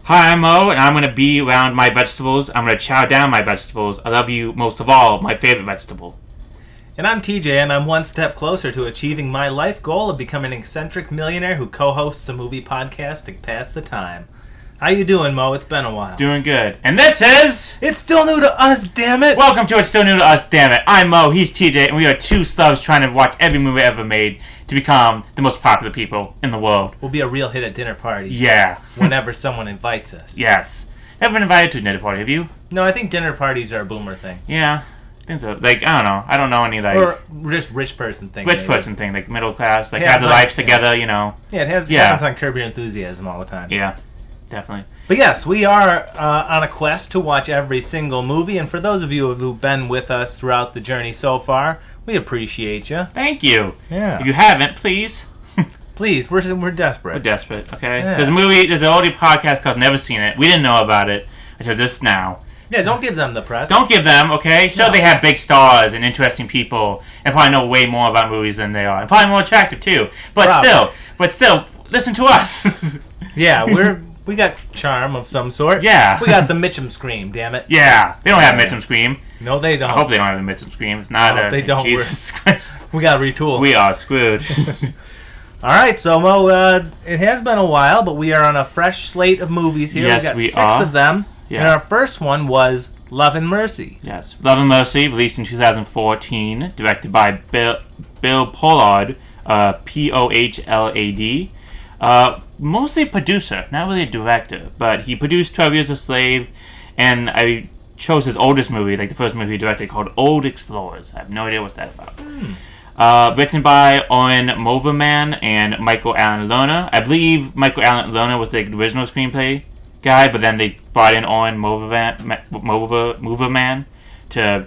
Hi, I'm Mo, and I'm going to be around my vegetables. I'm going to chow down my vegetables. I love you most of all, my favorite vegetable. And I'm TJ, and I'm one step closer to achieving my life goal of becoming an eccentric millionaire who co-hosts a movie podcast to pass the time. How you doing, Mo? It's been a while. Doing good. And this is... It's Still New to Us, damn it! Welcome to It's Still New to Us, damn it. I'm Mo, he's TJ, and we are two slubs trying to watch every movie ever made to become the most popular people in the world. We'll be a real hit at dinner parties. Yeah. Whenever someone invites us. Yes. Never been invited to a dinner party, have you? No, I think dinner parties are a boomer thing. Yeah. I think so. Like, I don't know. I don't know any, like... Or just rich person thing. Rich person thing, like middle class, like Yeah, have their like- lives together, you know. Yeah, it happens on Curb Your Enthusiasm all the time. Yeah, definitely. But yes, we are on a quest to watch every single movie, and for those of you who've been with us throughout the journey so far, we appreciate you. Thank you. Yeah. If you haven't, please... Please, we're desperate. We're desperate, okay? Yeah. There's an oldie podcast called Never Seen It. We didn't know about it until just now. Yeah, don't give them the press. Don't give them, okay? Sure, No. they have big stars and interesting people and probably know way more about movies than they are. And probably more attractive, too. But still, listen to us. Yeah, we got charm of some sort. Yeah. We got the Mitchum Scream, damn it. Yeah. They don't have Mitchum Scream. No, they don't. I hope they don't have the Mitchum Scream. If not, if they don't, Jesus Christ. We got to retool. We are screwed. All right, so Mo, it has been a while, but we are on a fresh slate of movies here. Yes, we got we 6 are. of them. Yeah. And our first one was Love and Mercy. Yes. Love and Mercy, released in 2014, directed by Bill Pollard, Pohlad. Mostly producer, not really a director, but he produced 12 Years a Slave, and I chose his oldest movie, like the first movie he directed, called Old Explorers. I have no idea what's that about. Written by Owen Moverman and Michael Allen Lerner. I believe Michael Allen Lerner was the original screenplay guy, but then they brought in Owen Moverman to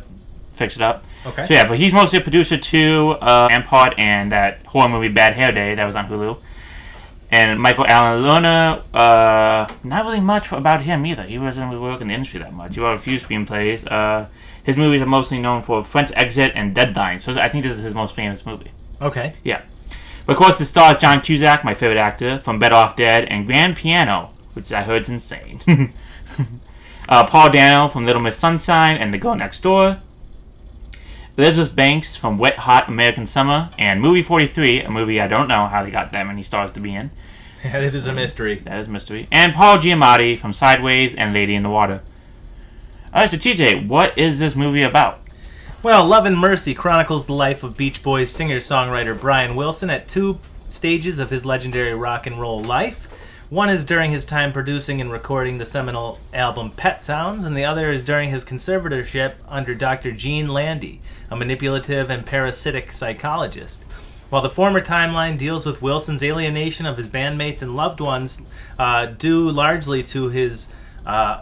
fix it up. Okay. So yeah, but he's mostly a producer too, Rampart and that horror movie Bad Hair Day that was on Hulu. And Michael Allen Lerner, not really much about him either. He wasn't really working in the industry that much. He wrote a few screenplays. His movies are mostly known for French Exit and Deadline, so I think this is his most famous movie. Okay. Yeah. But of course, it stars John Cusack, my favorite actor, from Better Off Dead, and Grand Piano, which I heard is insane. Paul Dano from Little Miss Sunshine and The Girl Next Door. Elizabeth Banks from Wet Hot American Summer, and Movie 43, a movie I don't know how they got that many stars to be in. Yeah, this is a mystery. That is a mystery. And Paul Giamatti from Sideways and Lady in the Water. Alright, so TJ, what is this movie about? Well, Love and Mercy chronicles the life of Beach Boys singer-songwriter Brian Wilson at 2 stages of his legendary rock and roll life. One is during his time producing and recording the seminal album Pet Sounds, and the other is during his conservatorship under Dr. Gene Landy, a manipulative and parasitic psychologist. While the former timeline deals with Wilson's alienation of his bandmates and loved ones, due largely to his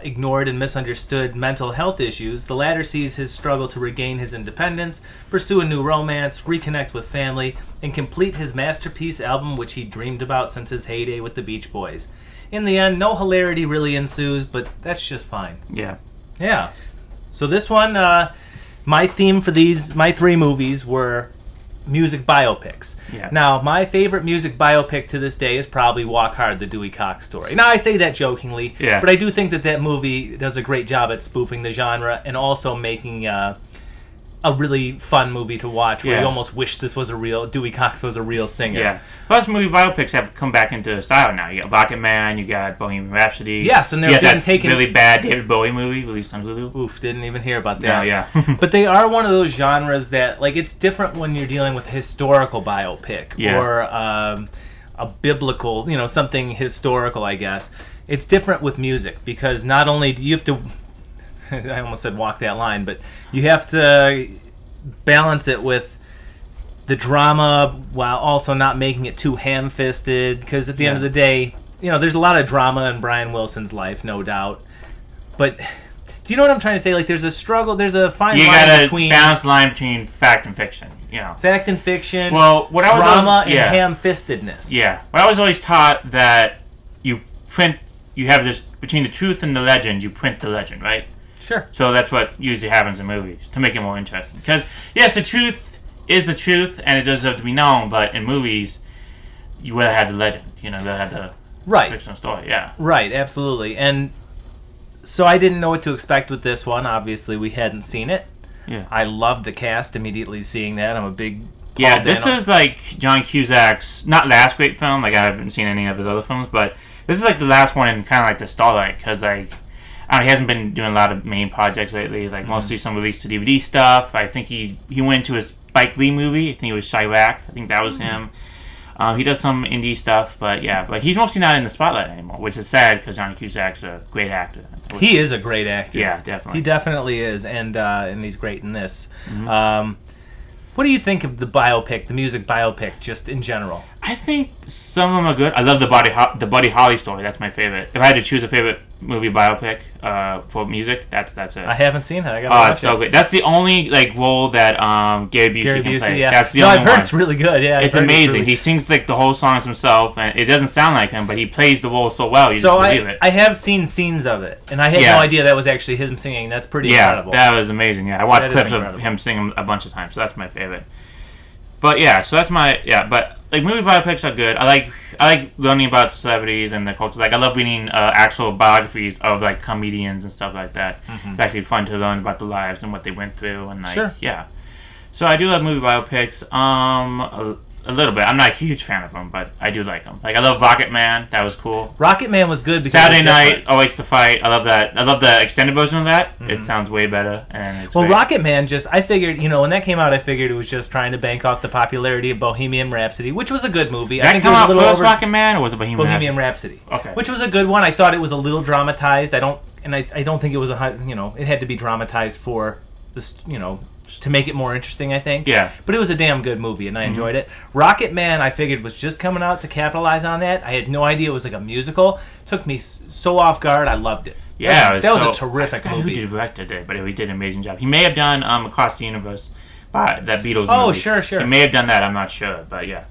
ignored and misunderstood mental health issues, the latter sees his struggle to regain his independence, pursue a new romance, reconnect with family, and complete his masterpiece album which he dreamed about since his heyday with the Beach Boys. In the end, no hilarity really ensues, but that's just fine. Yeah. Yeah. So this one, my theme for my 3 movies were music biopics. Yeah. Now, my favorite music biopic to this day is probably Walk Hard, the Dewey Cox story. Now, I say that jokingly, but I do think that movie does a great job at spoofing the genre and also making a really fun movie to watch where you almost wish Dewey Cox was a real singer. Yeah. Plus, movie biopics have come back into style now. You got Rocket Man, you got Bohemian Rhapsody. Yes, and they're being taken... really bad David Bowie movie released on Hulu. Oof, didn't even hear about that. No, yeah. But they are one of those genres that, like, it's different when you're dealing with a historical biopic or a biblical, something historical, I guess. It's different with music because not only do you have to... I almost said walk that line, but you have to balance it with the drama while also not making it too ham-fisted, because at the end of the day, there's a lot of drama in Brian Wilson's life, no doubt. But do you know what I'm trying to say? Like, there's a struggle, there's a fine line between... You got a balanced line between fact and fiction, Fact and fiction, drama and ham-fistedness. Yeah. Well, I was always taught that you have this, between the truth and the legend, you print the legend, right? Sure. So that's what usually happens in movies, to make it more interesting. Because, yes, the truth is the truth, and it deserves to be known, but in movies, you would have had the legend. You would have had Right. fictional story. Yeah. Right, absolutely. And so I didn't know what to expect with this one. Obviously, we hadn't seen it. Yeah. I loved the cast immediately seeing that. I'm a big Yeah, this is like John Cusack's not last great film. Like I haven't seen any of his other films, but this is like the last one in kind of like the starlight because like I don't know, he hasn't been doing a lot of main projects lately. Like mostly some release to DVD stuff. I think he went to his Spike Lee movie. I think it was Chirac. I think that was him. He does some indie stuff, but he's mostly not in the spotlight anymore, which is sad because John Cusack's a great actor. He is a great actor. Yeah, definitely. He definitely is, and he's great in this. What do you think of the biopic, the music biopic, just in general? I think some of them are good. I love the Buddy Holly story. That's my favorite. If I had to choose a favorite movie biopic for music, that's it. I haven't seen it. I gotta watch it's so good. That's the only like role that Gary Busey can play. Yeah. That's the no, only I've heard one. it's really good. Yeah, It's amazing. He sings like the whole songs himself, and it doesn't sound like him, but he plays the role so well. You just believe it. I have seen scenes of it, and I had no idea that was actually him singing. That's pretty incredible. Yeah, that was amazing. Yeah, I watched That clips is of incredible. him singing a bunch of times, so that's my favorite. But yeah, so that's my But like movie biopics are good. I like learning about celebrities and the culture. Like I love reading actual biographies of like comedians and stuff like that. It's actually fun to learn about the lives and what they went through and like So I do love movie biopics. A little bit. I'm not a huge fan of them, but I do like them. Like I love Rocket Man. That was cool. Rocket Man was good because Saturday Night Awaits the Fight. I love that. I love the extended version of that. It sounds way better, and it's great. Rocket Man I figured, when that came out, I figured it was just trying to bank off the popularity of Bohemian Rhapsody, which was a good movie. Did I think that come it was out a little first, Rocket Man, or was it Bohemian Rhapsody? Okay. Which was a good one. I thought it was a little dramatized. I don't think it was it had to be dramatized for this, to make it more interesting, I think. Yeah. But it was a damn good movie, and I enjoyed it. Rocket Man, I figured, was just coming out to capitalize on that. I had no idea it was like a musical. Took me so off guard. I loved it. Yeah, that was a terrific movie. Who directed it, but he did an amazing job. He may have done Across the Universe, that Beatles movie. Oh, sure. He may have done that. I'm not sure, but yeah.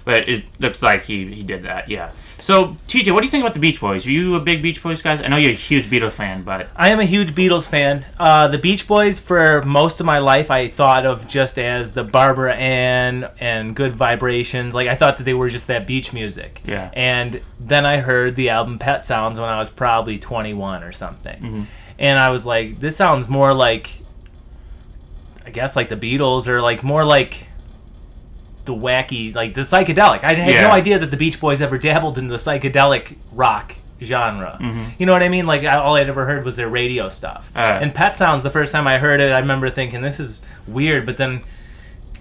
But it looks like he did that, yeah. So, TJ, what do you think about the Beach Boys? Are you a big Beach Boys guy? I know you're a huge Beatles fan, but... I am a huge Beatles fan. The Beach Boys, for most of my life, I thought of just as the Barbara Ann and Good Vibrations. Like, I thought that they were just that beach music. Yeah. And then I heard the album Pet Sounds when I was probably 21 or something. And I was like, this sounds more like, I guess, like the Beatles, or like more like the wacky, like the psychedelic. I had no idea that the Beach Boys ever dabbled in the psychedelic rock genre. You know what I mean? Like all I'd ever heard was their radio stuff. And Pet Sounds, the first time I heard it, I remember thinking, this is weird, but then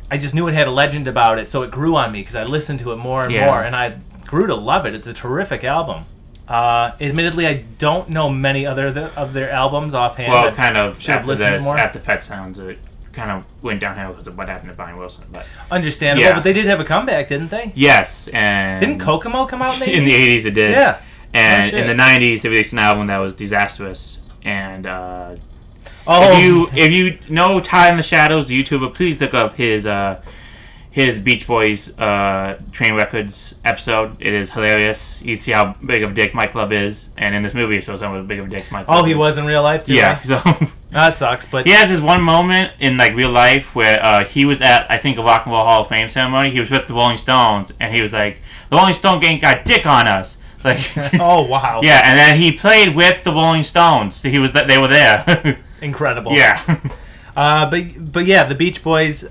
I just knew it had a legend about it, so it grew on me because I listened to it more and more, and I grew to love it. It's a terrific album. Admittedly, I don't know many other of their albums offhand. Well, kind of after this, after Pet Sounds, it kind of went downhill because of what happened to Brian Wilson. But understandable, but they did have a comeback, didn't they? Yes, and didn't Kokomo come out in the 80s? In the 80s it did. Yeah. And in the 90s they released an album that was disastrous. And Oh. if you know Ty in the Shadows, the YouTuber, please look up his Beach Boys Train Records episode. It is hilarious. You see how big of a dick Mike Love is, and in this movie, it shows how big of a dick Mike Love is. Oh, he was in real life too. Yeah, right? so that sucks. But he has this one moment in like real life where he was at, I think, a Rock and Roll Hall of Fame ceremony. He was with the Rolling Stones, and he was like, "The Rolling Stone gang got dick on us." Like, oh wow. Yeah, and then he played with the Rolling Stones. They were there. Incredible. Yeah. But yeah, the Beach Boys.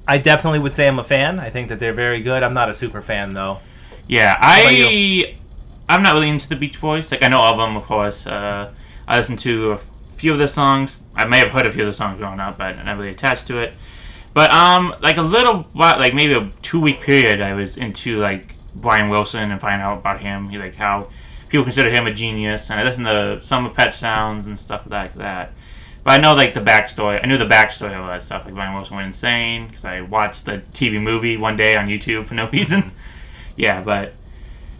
I definitely would say I'm a fan. I think that they're very good. I'm not a super fan though. Yeah, I'm not really into the Beach Boys. Like I know of them, of course. I listened to a few of their songs. I may have heard a few of the songs growing up, but I'm not really attached to it. But like a little while, like maybe a 2-week period, I was into like Brian Wilson and finding out about him. Like how people consider him a genius, and I listened to some of Pet Sounds and stuff like that. But I know like the backstory. I knew the backstory of all that stuff. Like Brian Wilson went insane because I watched the TV movie one day on YouTube for no reason. Yeah,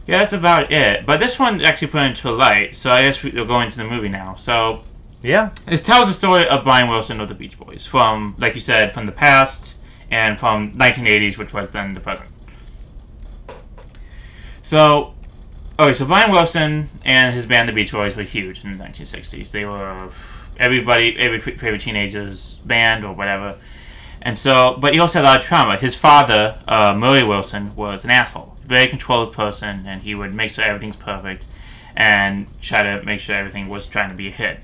that's about it. But this one actually put into a light, so I guess we'll go into the movie now. So yeah, it tells the story of Brian Wilson of the Beach Boys from, like you said, from the past and from 1980s, which was then the present. So, okay, so Brian Wilson and his band, the Beach Boys, were huge in the 1960s. They were every favorite teenager's band or whatever. And so, but he also had a lot of trauma. His father, Murray Wilson, was an asshole. very controlled person, and he would make sure everything's perfect and try to make sure everything was trying to be a hit.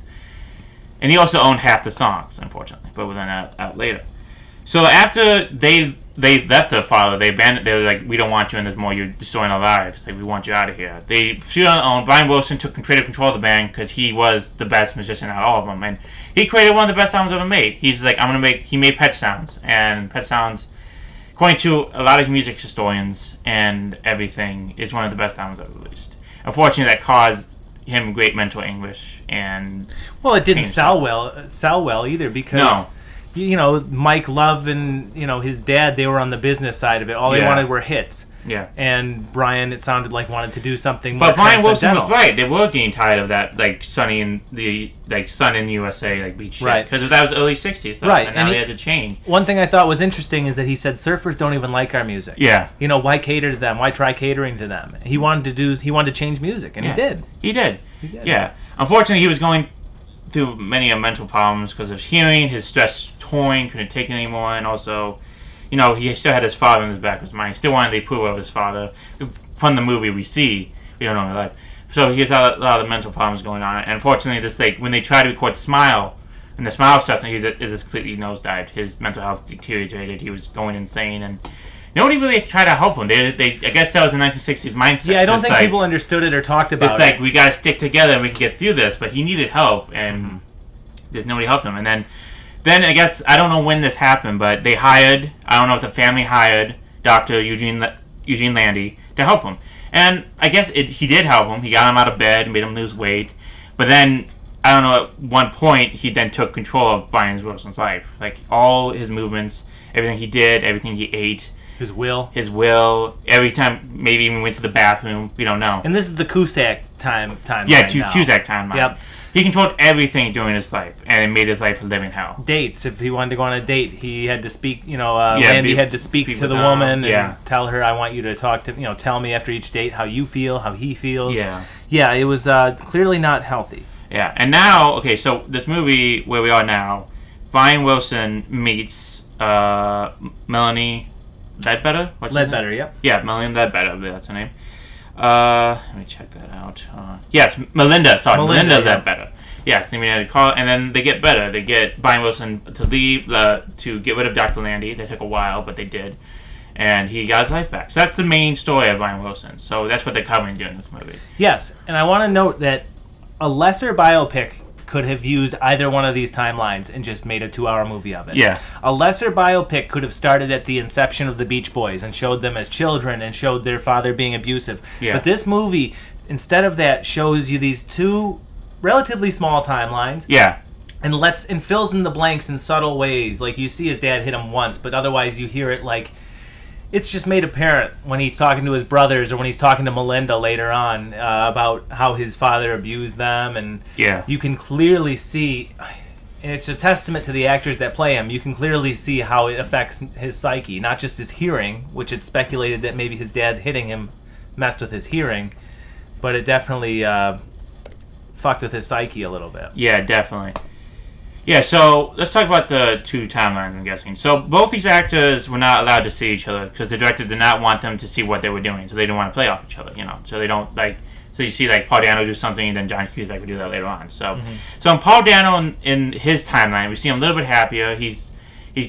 And he also owned half the songs, unfortunately, but we'll find that out later. So after they left their father, they were like, we don't want you in this more, you're destroying our lives, like, we want you out of here. They pursued on their own. Brian Wilson took creative control of the band because he was the best musician out of all of them, and he created one of the best albums ever made. He's like, he made Pet Sounds, and Pet Sounds, according to a lot of music historians and everything, is one of the best albums ever released. Unfortunately, that caused him great mental anguish, and well, it didn't sell well either, because Mike Love and his dad, they were on the business side of it. All they wanted were hits. Yeah. And Brian, it sounded like, wanted to do something more. But Brian Wilson was transcendental. right. They were getting tired of that, like, Sun in USA, like, beat shit. Right. Because that was early 60s stuff, right. And now they had to change. One thing I thought was interesting is that he said surfers don't even like our music. Yeah. Why cater to them? Why try catering to them? He wanted to change music, and he did. He did. Yeah. Unfortunately, he was going through many mental problems because of hearing, his stress touring, couldn't take it anymore, and also, he still had his father in his back of his mind. He still wanted the approval of his father. From the movie we don't know in life. So he has a lot of mental problems going on. And unfortunately, when they try to record Smile, and the Smile stuff, it just completely nosedived. His mental health deteriorated. He was going insane, and nobody really tried to help him. I guess that was the 1960s mindset. Yeah, I don't think people understood it or talked about it. It's like, we got to stick together and we can get through this. But he needed help, and there's nobody helped him. And then I guess, I don't know when this happened, but I don't know if the family hired Dr. Eugene Landy to help him. And I guess he did help him. He got him out of bed, made him lose weight. But then, I don't know, at one point, he then took control of Brian Wilson's life. Like, all his movements, everything he did, everything he ate. His will. Every time, maybe even went to the bathroom. We don't know. And this is the Cusack timeline. Yeah, Cusack timeline. Yep. He controlled everything during his life, and it made his life a living hell. Dates. If he wanted to go on a date, he had to speak. Landy had to speak to the woman and tell her, "I want you to talk to tell me after each date how you feel, how he feels." Yeah. It was clearly not healthy. Yeah, and now, okay, so this movie where we are now, Brian Wilson meets Melanie Ledbetter. Ledbetter, yep. Yeah, Melanie Ledbetter. That's her name. Let me check that out. Yes, Melinda. Sorry, Melinda Ledbetter. Yes, they had to call, and then they get better. They get Brian Wilson to leave, to get rid of Dr. Landy. That took a while, but they did, and he got his life back. So that's the main story of Brian Wilson. So that's what they're covering during this movie. Yes, and I want to note that a lesser biopic could have used either one of these timelines and just made a 2-hour movie of it. Yeah. A lesser biopic could have started at the inception of the Beach Boys and showed them as children and showed their father being abusive. Yeah. But this movie, instead of that, shows you these two relatively small timelines. Yeah. And fills in the blanks in subtle ways. Like, you see his dad hit him once, but otherwise you hear it like... It's just made apparent when he's talking to his brothers or when he's talking to Melinda later on about how his father abused them. And you can clearly see, and it's a testament to the actors that play him, you can clearly see how it affects his psyche. Not just his hearing, which it's speculated that maybe his dad hitting him messed with his hearing, but it definitely fucked with his psyche a little bit. Yeah, definitely. Yeah, so let's talk about the two timelines, I'm guessing. So both these actors were not allowed to see each other because the director did not want them to see what they were doing, so they didn't want to play off each other, So they don't, so you see, Paul Dano do something, and then John Cusack would do that later on. So so in Paul Dano, in his timeline, we see him a little bit happier, he's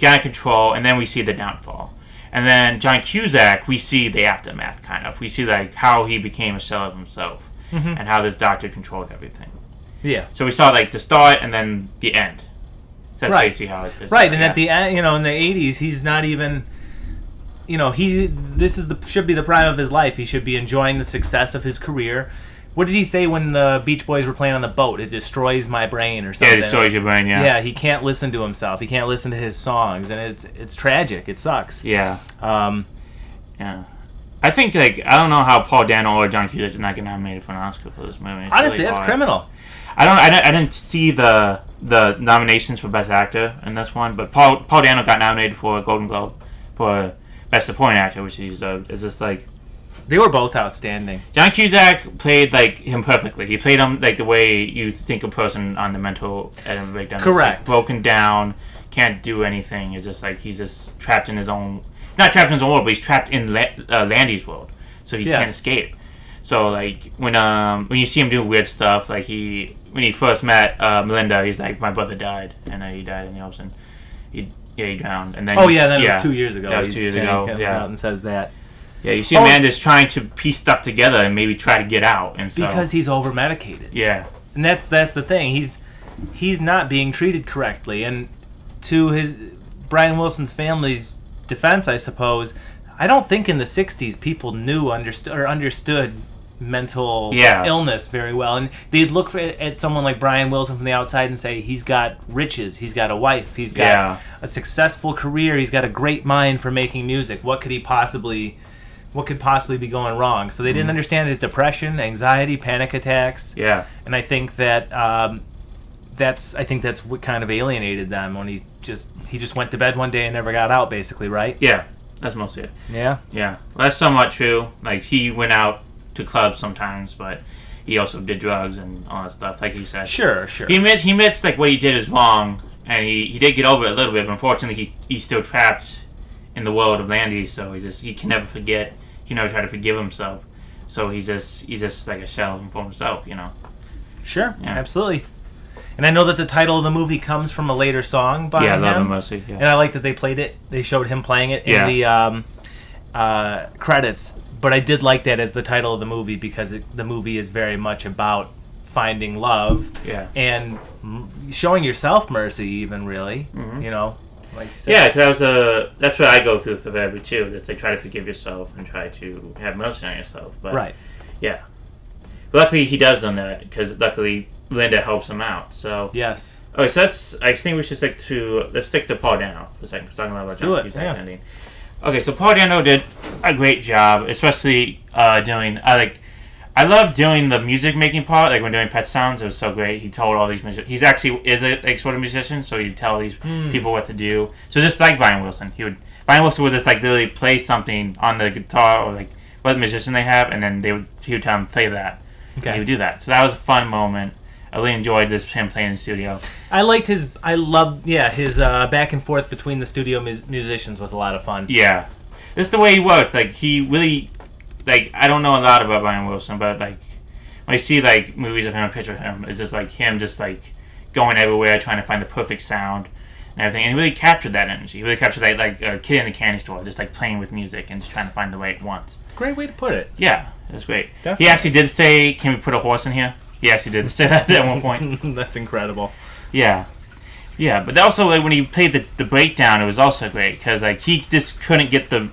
got control, and then we see the downfall. And then John Cusack, we see the aftermath, kind of. We see, how he became a shell of himself, and how this doctor controlled everything. Yeah. So we saw, the start and then the end. That's basically how it is. Right, and at the end, in the 80s, he's not even, this should be the prime of his life. He should be enjoying the success of his career. What did he say when the Beach Boys were playing on the boat? It destroys my brain or something. Yeah, it destroys your brain, yeah. Yeah, he can't listen to himself. He can't listen to his songs, and it's tragic. It sucks. Yeah. Yeah. I think, I don't know how Paul Dano or John Cusack did not get nominated for an Oscar for this movie. Honestly, that's criminal. I didn't see the nominations for Best Actor in this one, but Paul Dano got nominated for a Golden Globe for Best Supporting Actor, which is just they were both outstanding. John Cusack played him perfectly. He played him the way you think a person on the mental breakdown. Correct. Broken down, can't do anything. It's just he's just trapped in his own. Not trapped in his own world, but he's trapped in Landy's world. so he can't escape. So like when you see him doing weird stuff, like when he first met Melinda, he's like, my brother died, and then he died in the ocean. He drowned, and then it was 2 years ago. That was 2 years ago. He comes out and says that. Yeah, you see a man just trying to piece stuff together and maybe try to get out, and so because he's over medicated. Yeah, and that's the thing. He's not being treated correctly, and to Brian Wilson's family's defense, I suppose, I don't think in the '60s people understood mental illness very well, and they'd look at someone like Brian Wilson from the outside and say he's got riches, he's got a wife, he's got a successful career, he's got a great mind for making music. What could possibly be going wrong? So they didn't understand his depression, anxiety, panic attacks. Yeah, and I think that that's what kind of alienated them when he just went to bed one day and never got out, basically, right? Yeah, that's mostly it. Yeah, well, that's somewhat true. Like he went out to clubs sometimes, but he also did drugs and all that stuff, like he said. Sure. He admits like what he did is wrong, and he did get over it a little bit, but unfortunately he's still trapped in the world of Landy, so he can never forget. He never try to forgive himself, so he's just like a shell for himself, Sure, absolutely. And I know that the title of the movie comes from a later song by him. Love and Mercy. Yeah. And I like that they played it. They showed him playing it in the credits. But I did like that as the title of the movie because the movie is very much about finding love and showing yourself mercy, even, really. Mm-hmm. Like you said. Yeah, because that's what I go through with the Verbi too. That they try to forgive yourself and try to have mercy on yourself. But, right. Yeah. But luckily he does on that because luckily Linda helps him out. So yes. Okay, so I think we should stick to Paul Dano for a second. We're talking about John Cusack ending. Okay, so Paul Dano did a great job, especially doing. I love doing the music making part. Like when doing Pet Sounds, it was so great. He told all these musicians. He's actually is a sort of musician, so he'd tell these people what to do. So just like Brian Wilson, Brian Wilson would just like literally play something on the guitar or like what musician they have, and then he would tell him play that. Okay. And he would do that. So that was a fun moment. I really enjoyed him playing in the studio. I liked his back and forth between the studio musicians was a lot of fun. Yeah. This is the way he worked. Like, he really, like, I don't know a lot about Brian Wilson, but, like, when I see, like, movies of him, a picture of him, it's just, like, him just, like, going everywhere, trying to find the perfect sound and everything. And he really captured that energy. He really captured that, like, a kid in the candy store, just, like, playing with music and just trying to find the right ones. Great way to put it. Yeah, it was great. Definitely. He actually did say, can we put a horse in here? He actually did say that at one point. That's incredible. Yeah. Yeah, but also, like, when he played the breakdown, it was also great, because, like, he just couldn't get the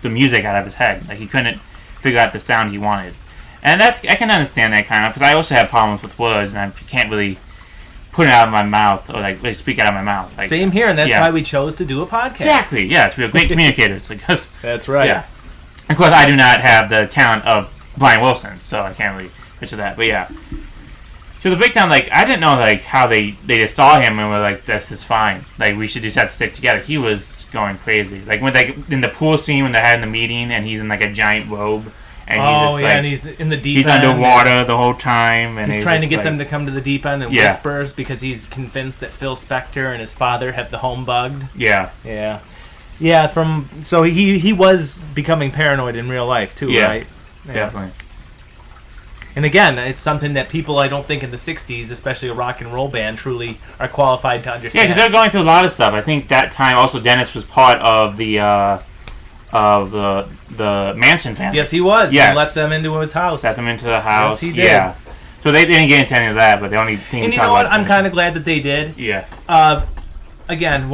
music out of his head. Like, he couldn't figure out the sound he wanted. And I can understand that kind of, because I also have problems with words, and I can't really put it out of my mouth, or, like, really speak out of my mouth. Like, same here, and that's why we chose to do a podcast. Exactly, yes. We are great communicators. Because, that's right. Yeah. Of course, I do not have the talent of Brian Wilson, so I can't really picture that. But, yeah. So the breakdown, like, I didn't know, like, how they just saw him and were like, this is fine. Like, we should just have to stick together. He was going crazy. Like, when, like, in the pool scene when they're having the meeting and he's in, like, a giant robe. And he's just, like, and he's in the deep end. He's underwater the whole time. And he's trying to get them to come to the deep end and whispers because he's convinced that Phil Spector and his father have the home bugged. Yeah. Yeah. Yeah, so he was becoming paranoid in real life, too, right? Yeah, definitely. And again, it's something that people, I don't think in the 60s, especially a rock and roll band, truly are qualified to understand. Yeah, because they're going through a lot of stuff. I think that time also Dennis was part of the Manson family. Yes, he was. Yes. He let them into his house. Let them into the house. Yes, he did. Yeah. So they didn't get into any of that, but the only thing... And you know what? I'm kind of glad that they did. Yeah. Again,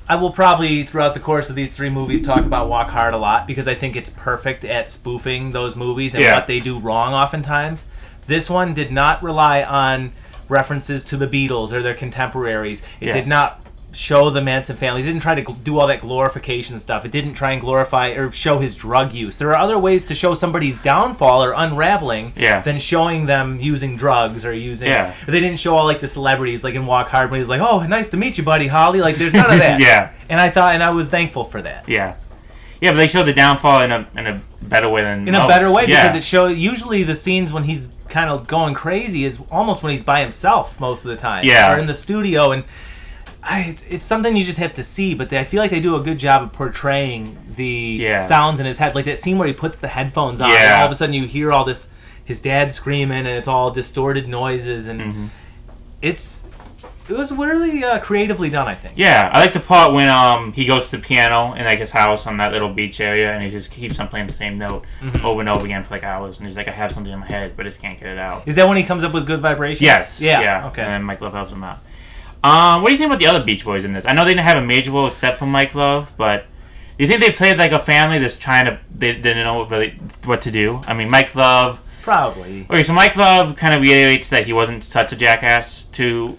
I will probably, throughout the course of these three movies, talk about Walk Hard a lot because I think it's perfect at spoofing those movies and what they do wrong oftentimes. This one did not rely on references to the Beatles or their contemporaries. It did not show the Manson family. It didn't try to do all that glorification stuff. It didn't try and glorify or show his drug use. There are other ways to show somebody's downfall or unraveling than showing them using drugs or using... They didn't show all, like, the celebrities, like in Walk Hard, when he's like, oh, nice to meet you, buddy, Holly. Like, there's none of that. And I was thankful for that. Yeah. Yeah, but they showed the downfall in a better way than most. A better way, because it shows... Usually the scenes when he's kind of going crazy is almost when he's by himself most of the time. Or in the studio, and... It's something you just have to see, but I feel like they do a good job of portraying the sounds in his head. Like that scene where he puts the headphones on, and all of a sudden you hear all this, his dad screaming, and it's all distorted noises, and it was really creatively done, I think. Yeah, I like the part when he goes to the piano in like his house on that little beach area, and he just keeps on playing the same note over and over again for like hours, and he's like, I have something in my head, but I just can't get it out. Is that when he comes up with good vibrations? Yes. Yeah. Okay. And then Mike Love helps him out. What do you think about the other Beach Boys in this? I know they didn't have a major role except for Mike Love, but do you think they played like a family that's they didn't know what to do? I mean, Mike Love... Probably. Okay, so Mike Love kind of reiterates that he wasn't such a jackass to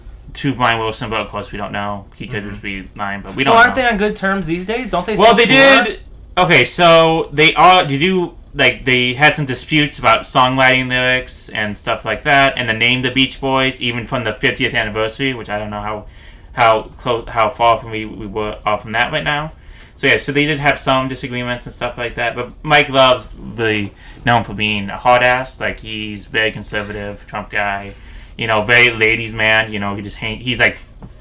Brian Wilson, but of course we don't know. He could just be lying, but we don't know. Aren't they on good terms these days? Don't they? Well, they did. Okay, so they are. Did you like? They had some disputes about songwriting lyrics and stuff like that, and the name the Beach Boys, even from the 50th anniversary, which I don't know how far from we were off from that right now. So yeah, so they did have some disagreements and stuff like that. But Mike Love's really known for being a hard ass. Like he's very conservative, Trump guy. You know, very ladies' man. You know, he's like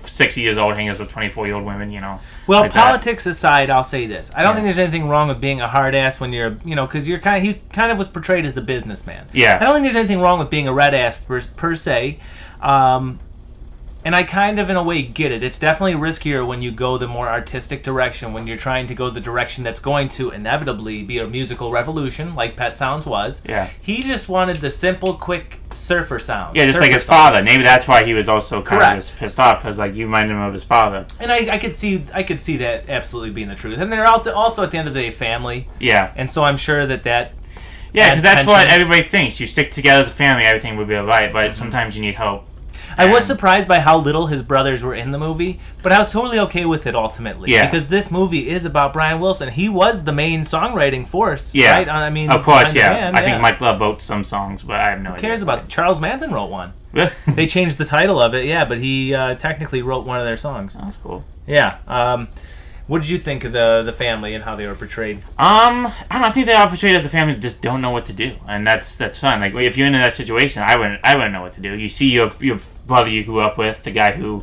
60 years old, hangs with 24-year-old women. You know. Well, like politics aside, I'll say this: I don't think there's anything wrong with being a hard ass when you're, because he kind of was portrayed as a businessman. Yeah. I don't think there's anything wrong with being a red ass per se. And I kind of, in a way, get it. It's definitely riskier when you go the more artistic direction, when you're trying to go the direction that's going to inevitably be a musical revolution, like Pet Sounds was. Yeah. He just wanted the simple, quick surfer sound. Yeah, just like his father. Maybe that's why he was also kind of just pissed off, because like you reminded him of his father. And I could see that absolutely being the truth. And they're also at the end of the day family. Yeah. And so I'm sure that. Yeah, because that's what everybody thinks. You stick together as a family, everything will be alright. But sometimes you need help. I was surprised by how little his brothers were in the movie, but I was totally okay with it ultimately. Yeah. Because this movie is about Brian Wilson. He was the main songwriting force, right? I mean, of course, I think Mike Love wrote some songs, but I have no idea. Who cares about it? Charles Manson wrote one. They changed the title of it, but he technically wrote one of their songs. That's cool. Yeah. What did you think of the family and how they were portrayed? I don't know. I think they are portrayed as a family that just don't know what to do, and that's fine. Like if you're in that situation, I wouldn't know what to do. You see your brother you grew up with, the guy who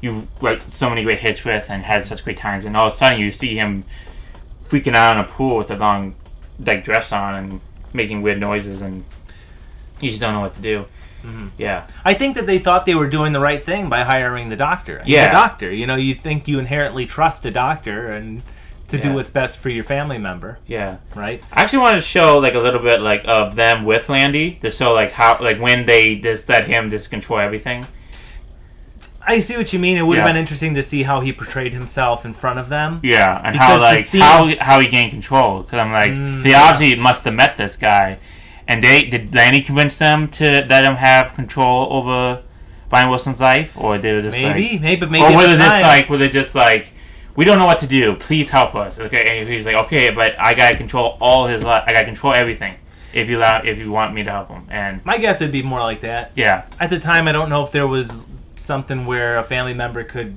you wrote so many great hits with and had such great times, and all of a sudden you see him freaking out in a pool with a long dress on and making weird noises, and you just don't know what to do. Mm-hmm. Yeah, I think that they thought they were doing the right thing by hiring the doctor. Yeah, the doctor. You think you inherently trust a doctor and to do what's best for your family member. Yeah, right. I actually wanted to show a little bit of them with Landy to show how when they just let him just control everything. I see what you mean. It would have been interesting to see how he portrayed himself in front of them. Yeah, and how he gained control. Because I'm like, they obviously must have met this guy. And did Lanny convince them to let him have control over Brian Wilson's life, or they were just maybe, or were they just we don't know what to do, please help us, okay? And he's like, okay, but I gotta control all his life, I gotta control everything if you want me to help him. And my guess would be more like that. Yeah. At the time, I don't know if there was something where a family member could,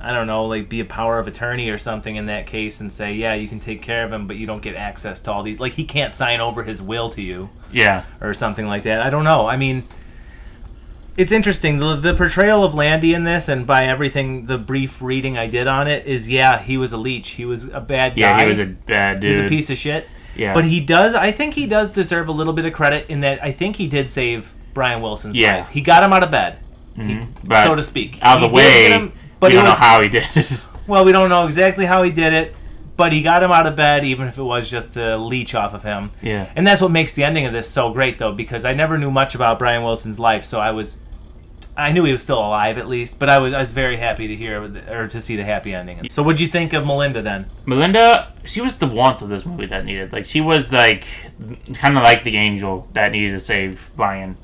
I don't know, be a power of attorney or something in that case and say, yeah, you can take care of him, but you don't get access to all these. He can't sign over his will to you. Yeah. Or something like that. I don't know. I mean, it's interesting. The portrayal of Landy in this, and by everything, the brief reading I did on it, is, he was a leech. He was a bad guy. Yeah, he was a bad dude. He was a piece of shit. Yeah. But I think he does deserve a little bit of credit in that I think he did save Brian Wilson's life. He got him out of bed, so to speak. Out of the way. But we don't know how he did it. Well, we don't know exactly how he did it, but he got him out of bed, even if it was just to leech off of him. Yeah. And that's what makes the ending of this so great, though, because I never knew much about Brian Wilson's life, so I knew he was still alive at least, but I was very happy to hear or to see the happy ending. So, what'd you think of Melinda then? Melinda, she was the warmth of this movie that needed. She was kind of like the angel that needed to save Brian.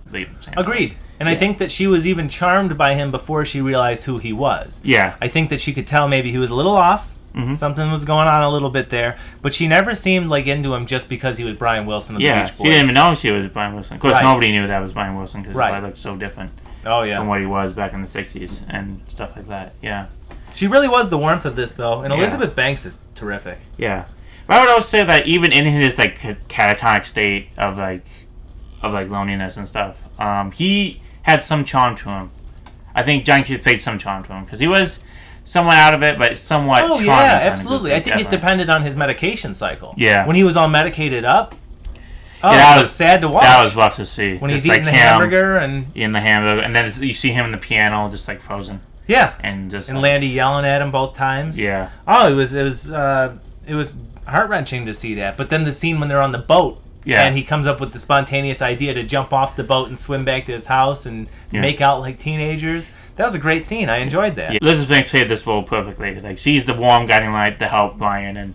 Agreed. And I think that she was even charmed by him before she realized who he was. Yeah. I think that she could tell maybe he was a little off. Mm-hmm. Something was going on a little bit there. But she never seemed into him just because he was Brian Wilson of the Beach Boys. She didn't even know she was Brian Wilson. Of course, nobody knew that was Brian Wilson because he looked so different from what he was back in the 60s and stuff like that. Yeah. She really was the warmth of this, though. And Elizabeth Banks is terrific. Yeah. But I would also say that even in his catatonic state of loneliness and stuff, he had some charm to him. I think John Hughes played some charm to him because he was somewhat out of it, but somewhat. Oh yeah, absolutely. I think it depended on his medication cycle. Yeah. When he was all medicated up. Oh, yeah, that was sad to watch. That was rough to see. When he's eating the hamburger and then you see him in the piano, just like frozen. Yeah. And just and Landy yelling at him both times. Yeah. Oh, it was heart-wrenching to see that. But then the scene when they're on the boat. Yeah. And he comes up with the spontaneous idea to jump off the boat and swim back to his house and make out like teenagers. That was a great scene. I enjoyed that. Yeah. Elizabeth Banks played this role perfectly. Like, she's the warm guiding light to help Brian, and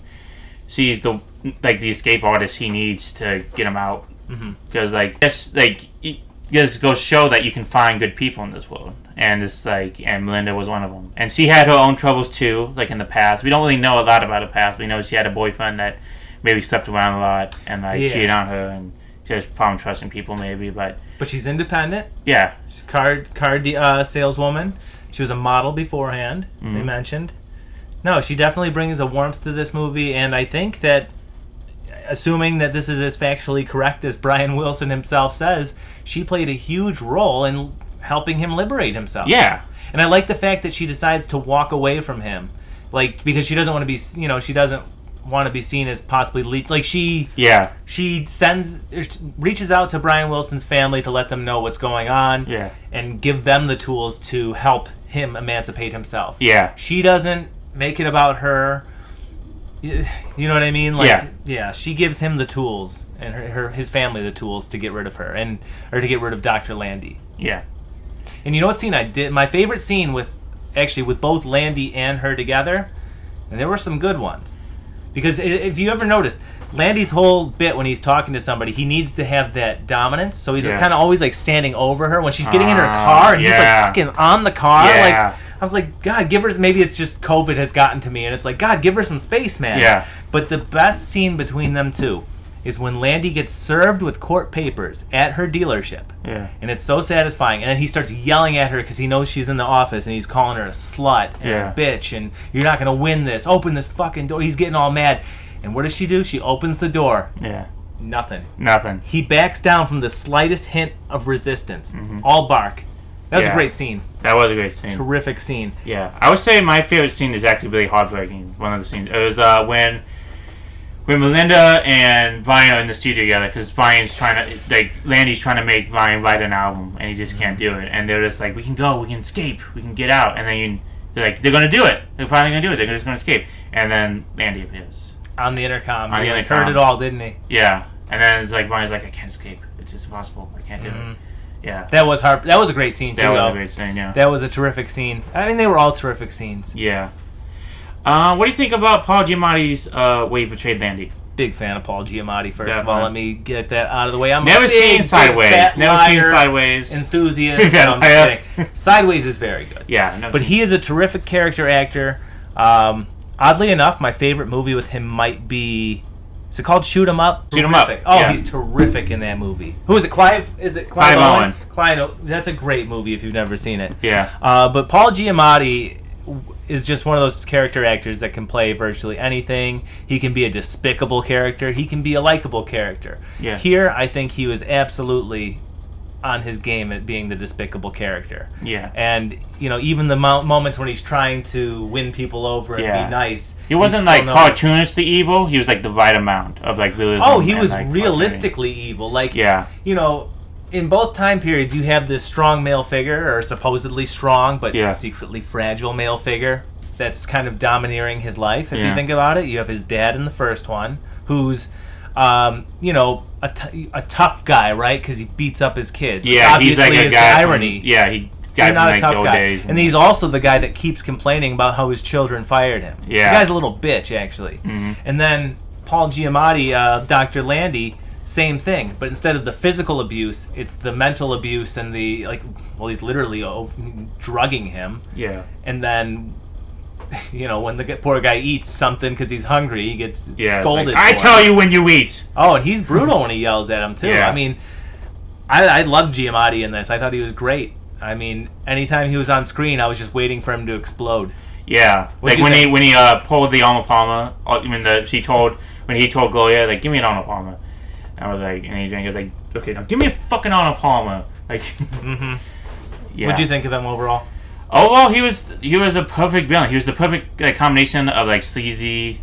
she's the escape artist he needs to get him out. Because it just goes to show that you can find good people in this world, and it's and Melinda was one of them. And she had her own troubles too, like in the past. We don't really know a lot about her past. We know she had a boyfriend that maybe slept around a lot and cheated on her, and she has problem trusting people maybe. But she's independent. Yeah, she's a card saleswoman. She was a model beforehand. They mentioned. No, she definitely brings a warmth to this movie, and I think that, assuming that this is as factually correct as Brian Wilson himself says, she played a huge role in helping him liberate himself. Yeah. And I like the fact that she decides to walk away from him, because she doesn't want to be, she doesn't want to be seen as possibly she reaches out to Brian Wilson's family to let them know what's going on, and give them the tools to help him emancipate himself. Yeah. She doesn't make it about her. You know what I mean? She gives him the tools and his family the tools to get rid of her or to get rid of Dr. Landy. Yeah. And you know what scene I did? My favorite scene with both Landy and her together, and there were some good ones. Because if you ever noticed, Landy's whole bit when he's talking to somebody, he needs to have that dominance. So he's kind of always standing over her when she's getting in her car, and he's fucking on the car. Yeah. I was like, God, give her. Maybe it's just COVID has gotten to me, and it's like, God, give her some space, man. Yeah. But the best scene between them two is when Landy gets served with court papers at her dealership. Yeah. And it's so satisfying. And then he starts yelling at her because he knows she's in the office, and he's calling her a slut and a bitch, and you're not gonna win this. Open this fucking door. He's getting all mad. And what does she do? She opens the door. Yeah. Nothing. He backs down from the slightest hint of resistance. All bark. That was a great scene. That was a great scene. Terrific scene. Yeah. I would say my favorite scene is actually really heartbreaking. One of the scenes. It was when Melinda and Brian are in the studio together, because Brian's trying to, Landy's trying to make Brian write an album, and he just can't do it. And they're just like, we can go, we can escape, we can get out. And then they're like, they're going to do it. They're finally going to do it. They're just going to escape. And then Landy appears. On the intercom. He heard it all, didn't he? Yeah. And then it's like, Brian's like, I can't escape. It's just impossible. I can't do it. Yeah. That was a great scene, too, That was a great scene, yeah. That was a terrific scene. I mean, they were all terrific scenes. Yeah. What do you think about Paul Giamatti's way he portrayed Landy? Big fan of Paul Giamatti, first of all. Let me get that out of the way. I'm never seen Sideways. Never seen Sideways. Enthusiast. No, I'm just kidding. Sideways is very good. Yeah. But he is a terrific character actor. Oddly enough, my favorite movie with him might be... Is it called Shoot 'Em Up? Shoot 'Em Up. Oh, he's terrific in that movie. Who is it? Clive? Is it Clive Owen? Clive. That's a great movie if you've never seen it. Yeah. But Paul Giamatti is just one of those character actors that can play virtually anything. He can be a despicable character. He can be a likable character. Yeah. Here, I think he was absolutely on his game at being the despicable character. Yeah. And, even the moments when he's trying to win people over and be nice. He wasn't cartoonishly evil. He was the right amount of realism. Oh, he was realistically evil. In both time periods, you have this strong male figure, or supposedly strong, but secretly fragile male figure that's kind of domineering his life. If you think about it, you have his dad in the first one, who's, a tough guy, right? Because he beats up his kids. Yeah, obviously he's like a is guy. The irony. He guy from not a tough the old guy. days. And he's also the guy that keeps complaining about how his children fired him. Yeah. The guy's a little bitch, actually. Mm-hmm. And then Paul Giamatti, Dr. Landy, same thing, but instead of the physical abuse, it's the mental abuse and the he's literally drugging him. Yeah. And then, when the poor guy eats something because he's hungry, he gets scolded. I tell you when you eat. Oh, and he's brutal when he yells at him too. Yeah. I mean, I loved Giamatti in this. I thought he was great. I mean, anytime he was on screen, I was just waiting for him to explode. Yeah, when he pulled the Arnold Palmer. When he told Gloria, give me an Arnold Palmer. I was like, and he was like, okay, now give me a fucking Arnold Palmer. Yeah. What'd you think of him overall? Overall, he was a perfect villain. He was the perfect combination of like sleazy,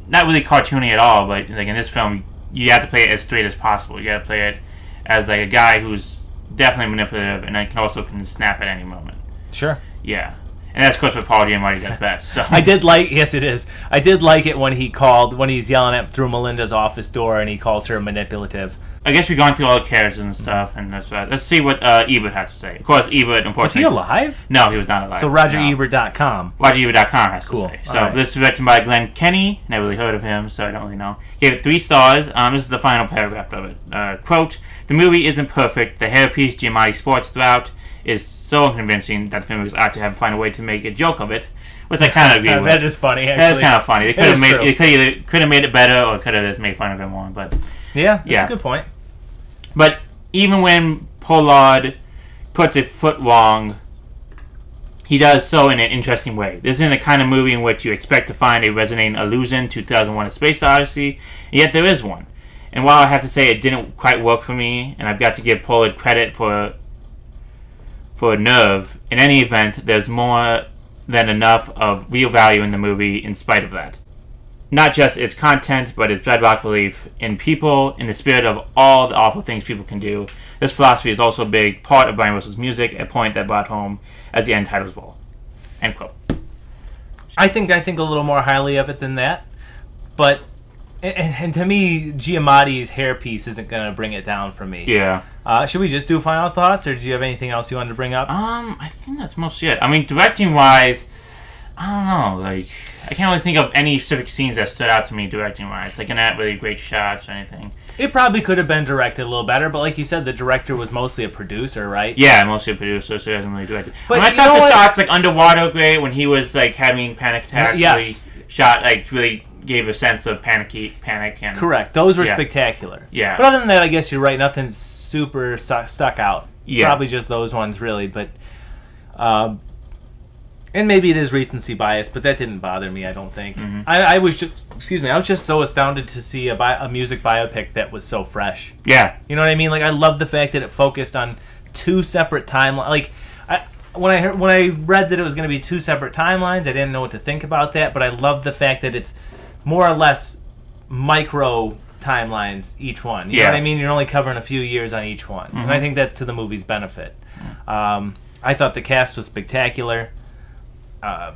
not really cartoony at all, but like in this film, you have to play it as straight as possible. You got to play it as like a guy who's definitely manipulative, and then can snap at any moment. Sure. Yeah. And that's, of course, what Paul Giamatti does best. So. Yes, it is. I did like it when he's yelling at through Melinda's office door and he calls her manipulative. I guess we've gone through all the characters and stuff, and let's see what Ebert had to say. Of course, Ebert, unfortunately... Was he alive? No, he was not alive. So RogerEbert.com. RogerEbert.com has cool. to say. So this is written by Glenn Kenny. Never really heard of him, so I don't really know. He gave it 3 stars. This is the final paragraph of it. Quote, "The movie isn't perfect. The hairpiece Giamatti sports throughout is so unconvincing that the filmmakers ought to have find a way to make a joke of it," which I kind of agree with. That is funny, actually. That is kind of funny. They could have made it better, or could have just made fun of it more. But yeah, that's a good point. But even when Pollard puts a foot wrong, he does so in an interesting way. This isn't the kind of movie in which you expect to find a resonating allusion to 2001: A Space Odyssey, and yet there is one. And while I have to say it didn't quite work for me, and I've got to give Pollard credit for nerve, in any event, there's more than enough of real value in the movie in spite of that. Not just its content, but its bedrock belief in people, in the spirit of all the awful things people can do. This philosophy is also a big part of Brian Wilson's music, a point that brought home as the end titles roll. End quote. I think a little more highly of it than that, but and to me, Giamatti's hairpiece isn't going to bring it down for me. Yeah. Should we just do final thoughts, or do you have anything else you wanted to bring up? I think that's mostly it. I mean, directing wise, I don't know. Like, I can't really think of any specific scenes that stood out to me directing wise. Like, not really great shots or anything. It probably could have been directed a little better, but like you said, the director was mostly a producer, right? Yeah, mostly a producer, so he hasn't really directed. But I thought the shots like underwater great when he was like having panic attacks. Yes. Really shot like really gave a sense of panic and correct. Those were spectacular. Yeah. But other than that, I guess you're right. Nothing super stuck out. Yeah. Probably just those ones, really. But, and maybe it is recency bias, but that didn't bother me. I don't think. Mm-hmm. I was just so astounded to see a music biopic that was so fresh. Yeah. You know what I mean? Like, I love the fact that it focused on 2 separate timelines. Like, when I read that it was going to be 2 separate timelines, I didn't know what to think about that. But I love the fact that it's more or less micro timelines each one. You know what I mean? You're only covering a few years on each one, and I think that's to the movie's benefit. I thought the cast was spectacular. I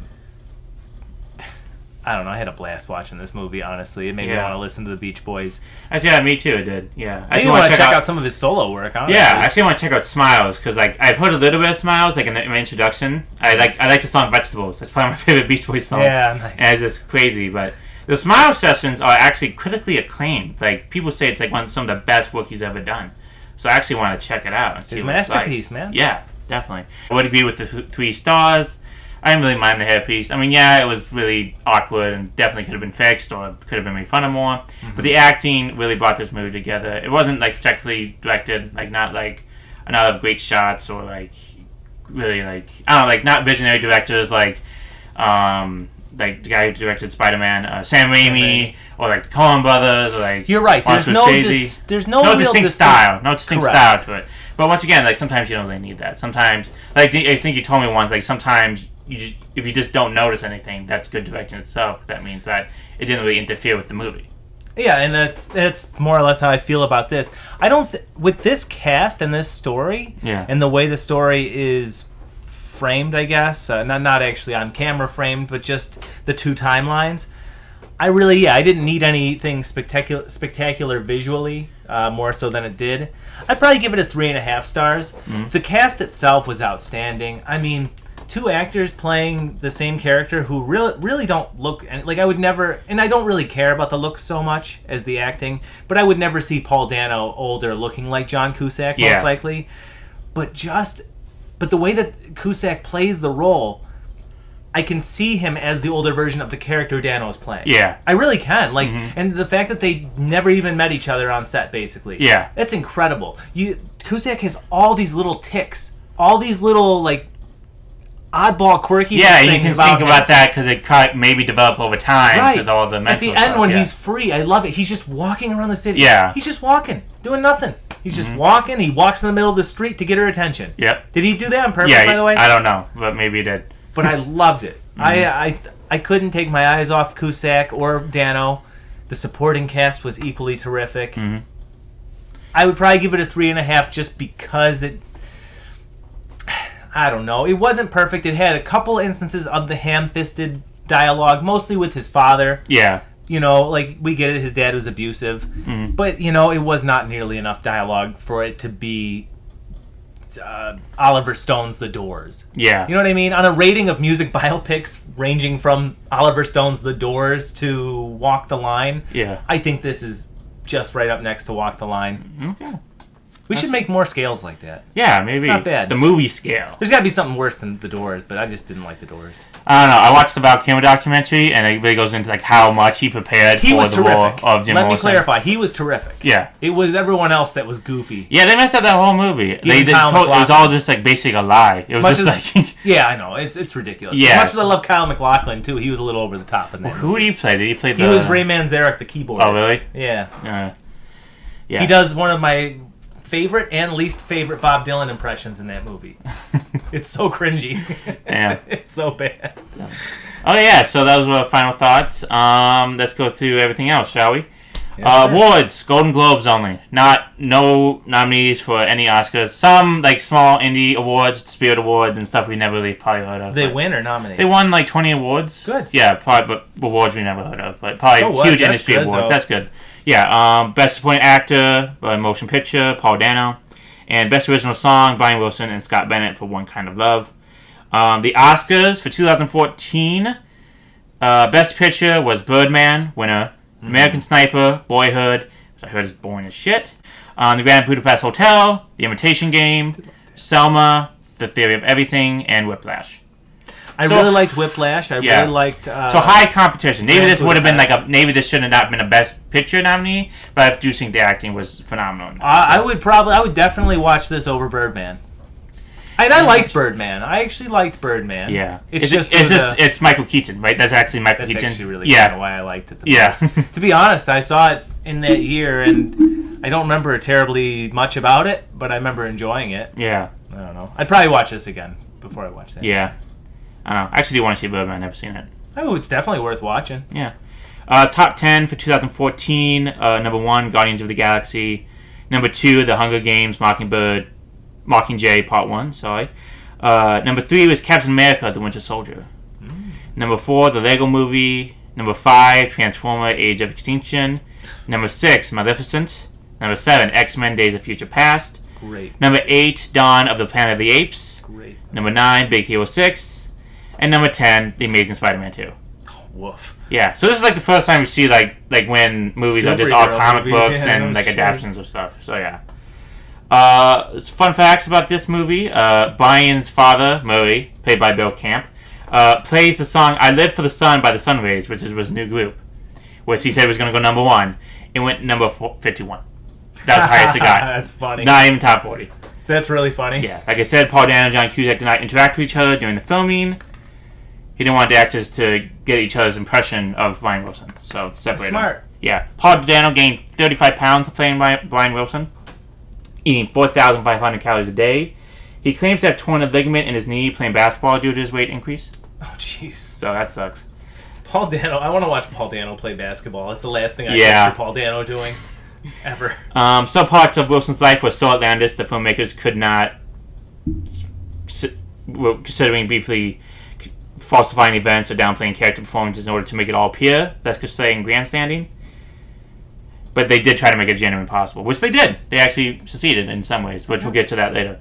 don't know. I had a blast watching this movie. Honestly, it made me want to listen to the Beach Boys. Actually, yeah, me too. It did. Yeah, I want to check out some of his solo work. Honestly. Yeah, I actually want to check out Smiles because like I've heard a little bit of Smiles like in my introduction. I like the song Vegetables. That's probably my favorite Beach Boys song. Yeah, nice. And it's just crazy, but the Smile sessions are actually critically acclaimed. Like people say it's like some of the best work he's ever done. So I actually want to check it out and see it's what it's like. Masterpiece, man. Yeah, definitely. I would agree with the 3 stars. I didn't really mind the hairpiece. I mean, yeah, it was really awkward and definitely could have been fixed or could have been made fun of more. Mm-hmm. But the acting really brought this movie together. It wasn't like particularly directed, like not like another great shots or like really like I don't know, like not visionary directors like the guy who directed Spider-Man, Sam Raimi, or like the Coen Brothers, or like you're right. There's no distinct style to it. But once again, like sometimes you don't really need that. Sometimes, like I think you told me once, like sometimes if you just don't notice anything, that's good directing itself. That means that it didn't really interfere with the movie. Yeah, and that's more or less how I feel about this. I don't with this cast and this story, and the way the story is framed, I guess, not actually on camera framed, but just the 2 timelines. I didn't need anything spectacular visually, more so than it did. I'd probably give it a 3.5 stars. Mm-hmm. The cast itself was outstanding. I mean, 2 actors playing the same character who really don't look like I would never, and I don't really care about the look so much as the acting, but I would never see Paul Dano older looking like John Cusack, most likely. But the way that Cusack plays the role, I can see him as the older version of the character Dano is playing. Yeah. I really can. Like, and the fact that they never even met each other on set, basically. Yeah. That's incredible. Cusack has all these little tics, all these little, like, oddball, quirky Yeah, you things can about think him. about that because it maybe develop over time because all the mental At the end stuff, when yeah. he's free, I love it. He's just walking around the city. Yeah. He's just walking, doing nothing. He's just walking. He walks in the middle of the street to get her attention. Yep. Did he do that on purpose, Yeah, by the way? I don't know, but maybe he did. But I loved it. I couldn't take my eyes off Cusack or Dano. The supporting cast was equally terrific. I would probably give it a 3.5 just because it... I don't know. It wasn't perfect. It had a couple instances of the ham-fisted dialogue, mostly with his father. Yeah. You know, like, we get it, his dad was abusive. But, you know, it was not nearly enough dialogue for it to be Oliver Stone's The Doors. Yeah. You know what I mean? On a rating of music biopics ranging from Oliver Stone's The Doors to Walk the Line, Yeah. I think this is just right up next to Walk the Line. Okay. We should make more scales like that. Yeah, maybe. It's not bad. The movie scale. There's got to be something worse than The Doors, but I just didn't like The Doors. I don't know. I watched the Val Kilmer documentary, and it really goes into like how much he prepared He for was the terrific. role of Jim Let me Morrison. clarify. He was terrific. Yeah. It was everyone else that was goofy. Yeah, they messed up that whole movie. They Kyle told, it was MacLachlan. all just like basically a lie. It was Much just as- like. Yeah, I know. It's ridiculous. Yeah. As much as I love Kyle MacLachlan, too, he was a little over the top in that Who movie. did he play? Did he play the? He was Ray Manzarek, the keyboard. Oh, really? Yeah. Yeah. He does one of my favorite and least favorite Bob Dylan impressions in that movie. It's so cringy. Damn. It's so bad. Oh yeah, so that was our final thoughts. Let's go through everything else, shall we? Yeah, sure. Awards, Golden Globes only. No nominees for any Oscars. Some like small indie awards, Spirit Awards and stuff we never really probably heard of. They but win or nominate? They won like 20 awards. Good. Yeah, probably, but awards we never heard of. But probably So what? huge That's industry good, awards. though. That's good. Yeah, Best Supporting Actor, Motion Picture, Paul Dano. And Best Original Song, Brian Wilson and Scott Bennett for One Kind of Love. The Oscars for 2014, Best Picture was Birdman, winner. American Sniper, Boyhood, which I heard is boring as shit. The Grand Budapest Hotel, The Imitation Game, Selma, The Theory of Everything, and Whiplash. I So- really liked Whiplash. I Yeah. really liked... So high competition. Maybe Grand this would have been like Budapest. maybe this should have not been a Best Picture nominee, but I do think the acting was phenomenal. I would definitely watch this over Birdman. And I liked Birdman. I actually liked Birdman. Yeah, It's Michael Keaton, right? That's actually Michael That's Keaton. actually really yeah, kind of why I liked it the yeah. most. To be honest, I saw it in that year, and I don't remember terribly much about it, but I remember enjoying it. Yeah, I don't know. I'd probably watch this again before I watch that. yeah. I don't know. I actually do want to see Birdman. I've never seen it. Oh, it's definitely worth watching. Yeah. Top 10 for 2014. Number 1, Guardians of the Galaxy. Number 2, The Hunger Games, Mockingjay Part 1. Sorry. Number 3 was Captain America: The Winter Soldier. Number 4, The Lego Movie. Number 5, Transformer: Age of Extinction. Number 6, Maleficent. Number 7, X-Men: Days of Future Past. Great. Number 8, Dawn of the Planet of the Apes. Great. Number 9, Big Hero 6. And number 10, The Amazing Spider-Man 2. Woof. Yeah, so this is like the first time we see like when movies are just all Superhero comic movies, books yeah, and like sure. adaptations of stuff. So yeah. Fun facts about this movie. Brian's father, Murray, played by Bill Camp, plays the song "I Live for the Sun" by the Sunrays, which was a new group, which he said was going to go number 1. It went number 51. That was the highest it got. That's funny. Not even top 40. That's really funny. Yeah, like I said, Paul Dano and John Cusack did not interact with each other during the filming. He didn't want the actors to get each other's impression of Brian Wilson, so separate Smart. them. Yeah. Paul Dano gained 35 pounds playing Brian Wilson, eating 4,500 calories a day. He claims to have torn a ligament in his knee playing basketball due to his weight increase. Oh, jeez. So that sucks. Paul Dano. I want to watch Paul Dano play basketball. It's the last thing I Yeah. picture Paul Dano doing ever. Some parts of Wilson's life were so outlandish the filmmakers could not, were considering briefly falsifying events or downplaying character performances in order to make it all appear. That's just saying grandstanding. But they did try to make it genuine possible, which they did. They actually succeeded in some ways, which we'll get to that later.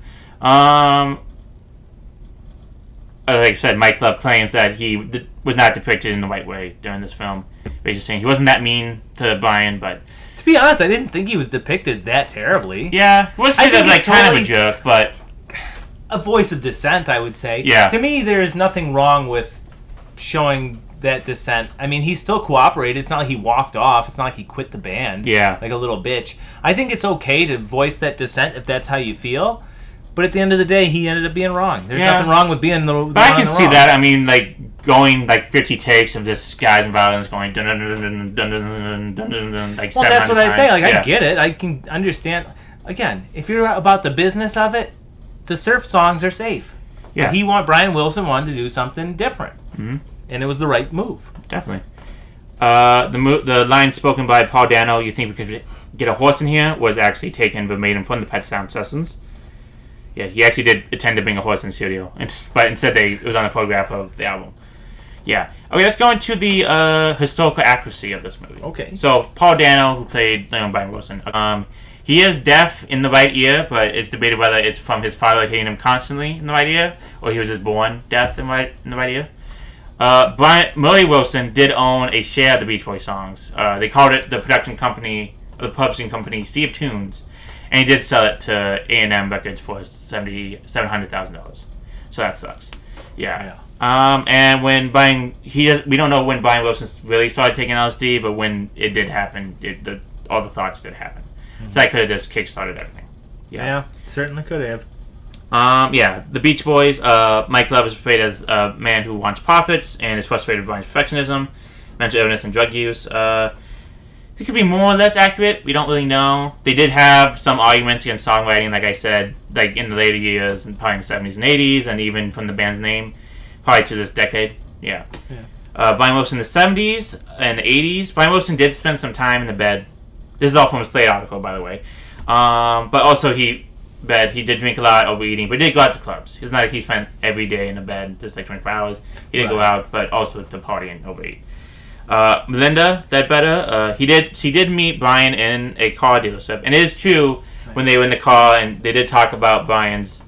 Like I said, Mike Love claims that he was not depicted in the right way during this film. Basically saying he wasn't that mean to Brian, but... To be honest, I didn't think he was depicted that terribly. Yeah, was I think like it's kind of a totally- jerk, but... A voice of dissent, I would say. Yeah. To me, there is nothing wrong with showing that dissent. I mean, he still cooperated. It's not like he walked off. It's not like he quit the band. Yeah. Like a little bitch. I think it's okay to voice that dissent if that's how you feel. But at the end of the day, he ended up being wrong. There's Yeah. nothing wrong with being the But I can see that. I mean, like, going, like, 50 takes of this guys and violins going dun dun dun dun dun dun dun dun dun, like, well, that's what I say. Like, yeah. I get it. I can understand. Again, if you're about the business of it, the surf songs are safe. Yeah. Brian Wilson wanted to do something different. Mm-hmm. And it was the right move. Definitely. The line spoken by Paul Dano, "You think we could get a horse in here?" was actually taken verbatim from the Pet Sound Sessions. Yeah, he actually did intend to bring a horse in the studio, but instead it was on a photograph of the album. Yeah. Okay, let's go into the historical accuracy of this movie. Okay. So, Paul Dano, who played Brian Wilson, he is deaf in the right ear, but it's debated whether it's from his father hitting him constantly in the right ear, or he was just born deaf in the right ear. Murray Wilson did own a share of the Beach Boys songs. They called it the publishing company, Sea of Tunes, and he did sell it to A&M Records for $700,000. So that sucks. Yeah. And when we don't know when Brian Wilson really started taking LSD, but when it did happen, all the thoughts did happen. So that could have just kickstarted everything. Yeah, certainly could have. The Beach Boys. Mike Love is portrayed as a man who wants profits and is frustrated by perfectionism, mental illness, and drug use. It could be more or less accurate. We don't really know. They did have some arguments against songwriting, like I said, like in the later years, and probably in the 70s and 80s, and even from the band's name, probably to this decade. Yeah. Brian Wilson in the 70s and the 80s. Brian Wilson did spend some time in the bed. This is all from a Slate article, by the way. But also he did drink a lot, overeating, but he did go out to clubs. It's not like he spent every day in the bed, just like 24 hours. He did go out, but also to party and overeat. Melinda Ledbetter, she did meet Brian in a car dealership, and it is true when they were in the car, and they did talk about Brian's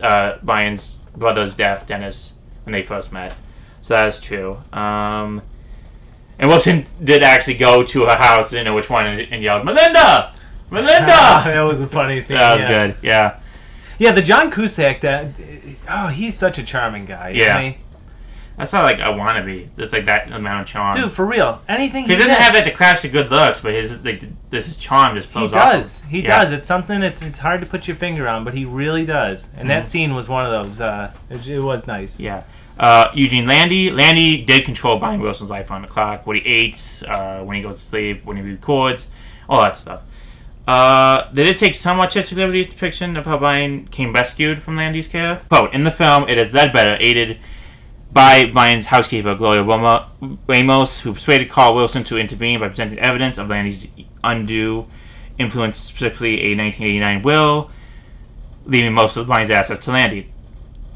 brother's death, Dennis, when they first met. So that is true. And Wilson did actually go to her house, didn't know which one, and yelled, "Melinda! Melinda!" That was a funny scene. That was good, yeah. Yeah, the John Cusack, he's such a charming guy. Yeah. I mean, that's not like I want to be. Just like that amount of charm. dude, for real. Anything he doesn't have like the clash of good looks, but his charm just flows off. He does. It's something. It's hard to put your finger on, but he really does. And that scene was one of those. It was nice. Yeah. Eugene Landy. Landy did control Brian Wilson's life on the clock. What he eats, when he goes to sleep, when he records, all that stuff. They did take some artistic liberties depiction of how Brian came rescued from Landy's care. Quote, "In the film, it is Ledbetter, aided by Brian's housekeeper, Gloria Ramos, who persuaded Carl Wilson to intervene by presenting evidence of Landy's undue influence, specifically a 1989 will, leaving most of Brian's assets to Landy.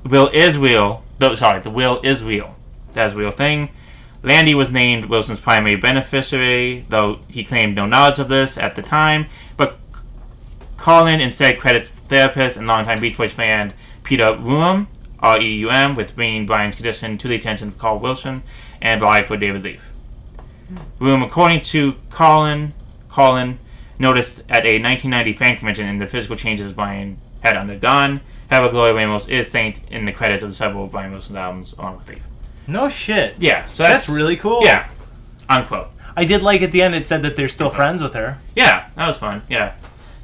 The will is real. That is a real thing. Landy was named Wilson's primary beneficiary, though he claimed no knowledge of this at the time, but Colin instead credits the therapist and longtime Beach Boys fan Peter Reum, R-E-U-M, with bringing Brian's condition to the attention of Carl Wilson and applying for David Leaf. Reum, according to Colin, noticed at a 1990 fan convention in the physical changes Brian had undergone. However, Gloria Ramos is thanked in the credits of several of Brian Wilson's albums along with Leaf. No shit. Yeah, so that's really cool. Yeah, unquote. I did like at the end it said that they're still friends with her. Yeah, that was fun. Yeah,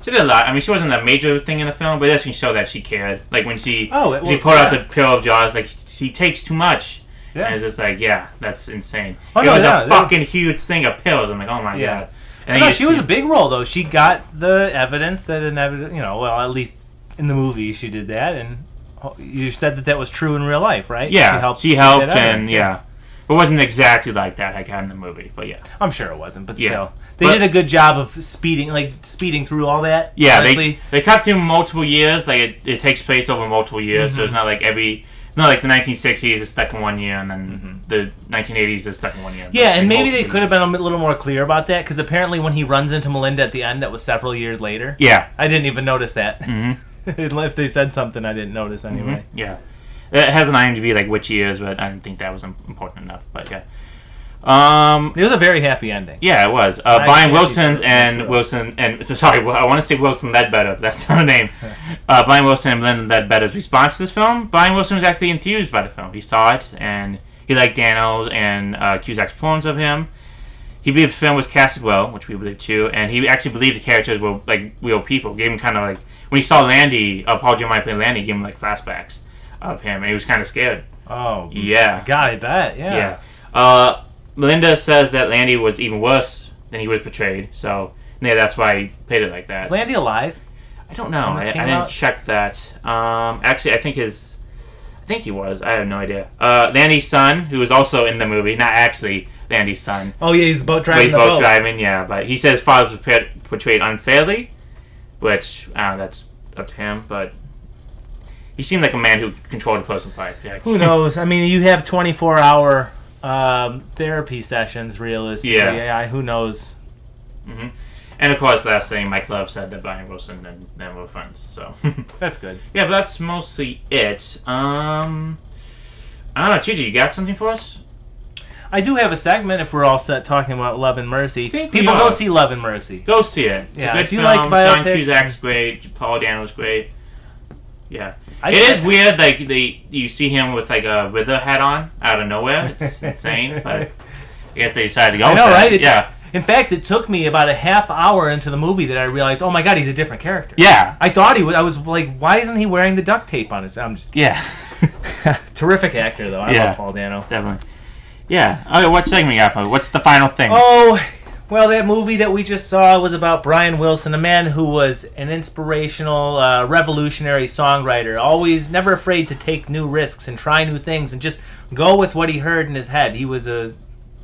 she did a lot. I mean, she wasn't a major thing in the film, but it does show that she cared. Like when she pulled out the pill of jaws, like she takes too much. Yeah, and it's just like, yeah, that's insane. It was a fucking huge thing of pills. I'm like, oh my god. And no, she was a big role though. She got the evidence that at least in the movie she did that, and you said that was true in real life, right? Yeah, she helped and yeah. It wasn't exactly like that I got in the movie, but yeah. I'm sure it wasn't, but still. They did a good job of speeding through all that. Yeah, they cut through multiple years. Like it takes place over multiple years, so it's not like it's not like the 1960s is stuck in 1 year, and then the 1980s is stuck in 1 year. Yeah, and maybe they could have been a little more clear about that, because apparently when he runs into Melinda at the end, that was several years later. Yeah. I didn't even notice that. If they said something, I didn't notice anyway. Yeah. It has an IMDb like which years, but I didn't think that was important enough. But yeah. It was a very happy ending. Yeah, it was. Brian Wilson's and Wilson, and sorry, I want to say Wilson Ledbetter, but that's not her name. Brian Wilson and Melinda Ledbetter's response to this film. Brian Wilson was actually enthused by the film. He saw it, and he liked Dano's and Cusack's performance of him. He believed the film was casted well, which we believe too, and he actually believed the characters were like real people. Gave him kind of like when he saw Landy, Paul Giamatti play Landy, he gave him like flashbacks of him, and he was kind of scared. Oh, yeah. God, I bet. Yeah. Linda says that Landy was even worse than he was portrayed, so yeah, that's why he played it like that. Is Landy alive? I don't know. I didn't check that. Actually, I think he was. I have no idea. Landy's son, who was also in the movie, not actually Landy's son. Oh yeah, he's boat driving. He's boat driving, yeah. But he said his father was portrayed unfairly, which that's up to him. But he seemed like a man who controlled a person's life. Yeah. Who knows? I mean, you have 24-hour therapy sessions, realistically. Yeah. Who knows? Mm-hmm. And of course, last thing, Mike Love said that Brian Wilson and them were friends. So that's good. Yeah, but that's mostly it. I don't know, Gigi, you got something for us? I do have a segment if we're all set talking about Love and Mercy. People go see Love and Mercy. Go see it. It's a good film. Like John Cusack's great. Paul Dano's great. Yeah. It is weird, like you see him with like a Riddler hat on out of nowhere. It's insane, but I guess they decided to go with that. Right? Yeah. In fact, it took me about a half hour into the movie that I realized, oh my God, he's a different character. Yeah. I thought he was. I was like, why isn't he wearing the duct tape on his? I'm just. Yeah. Terrific actor, though. I love Paul Dano. Definitely. Yeah. Okay, what segment you got for me? What's the final thing? Oh, well, that movie that we just saw was about Brian Wilson, a man who was an inspirational, revolutionary songwriter, always never afraid to take new risks and try new things and just go with what he heard in his head. He was a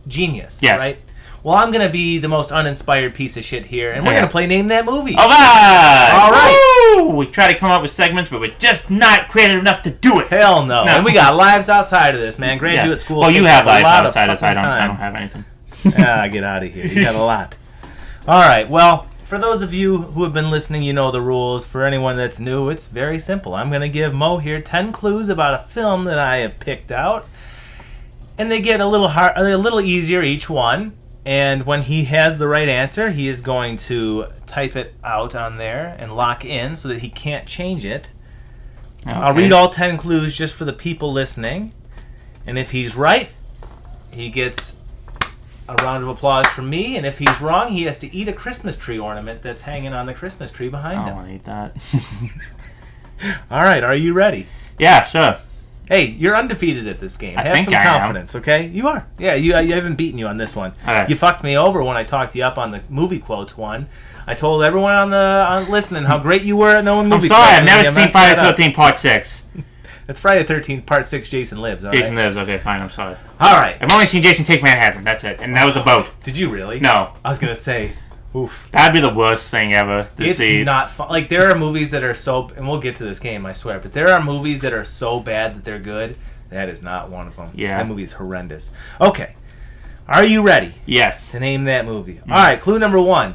genius, right? Well, I'm going to be the most uninspired piece of shit here, and we're going to play Name That Movie. All right! All right! Woo! We try to come up with segments, but we're just not creative enough to do it. Hell no. And we got lives outside of this, man. Graduate school. Well, you have lives outside of this. I don't have anything. Get out of here. You got a lot. All right. Well, for those of you who have been listening, you know the rules. For anyone that's new, it's very simple. I'm going to give Mo here 10 clues about a film that I have picked out, and they get a little easier each one. And when he has the right answer, he is going to type it out on there and lock in so that he can't change it. Okay. I'll read all 10 clues just for the people listening. And if he's right, he gets a round of applause from me. And if he's wrong, he has to eat a Christmas tree ornament that's hanging on the Christmas tree behind him. I want to eat that. All right, are you ready? Yeah, sure. Hey, you're undefeated at this game. Have some confidence, okay? You are. Yeah, I haven't beaten you on this one. Right. You fucked me over when I talked you up on the movie quotes one. I told everyone on listening how great you were at knowing movie quotes. I'm sorry, I've never seen Friday the 13th Part 6. That's Friday the 13th Part 6, Jason Lives. Jason Lives, okay, fine, I'm sorry. All right. I've only seen Jason Take Manhattan, that's it. And that was a boat. Did you really? No. I was going to say... Oof. That'd be the worst thing ever to see. It's not fun. Like, there are movies that are so... And we'll get to this game, I swear. But there are movies that are so bad that they're good. That is not one of them. Yeah. That movie is horrendous. Okay. Are you ready? Yes. To name that movie. Mm. All right, clue number 1.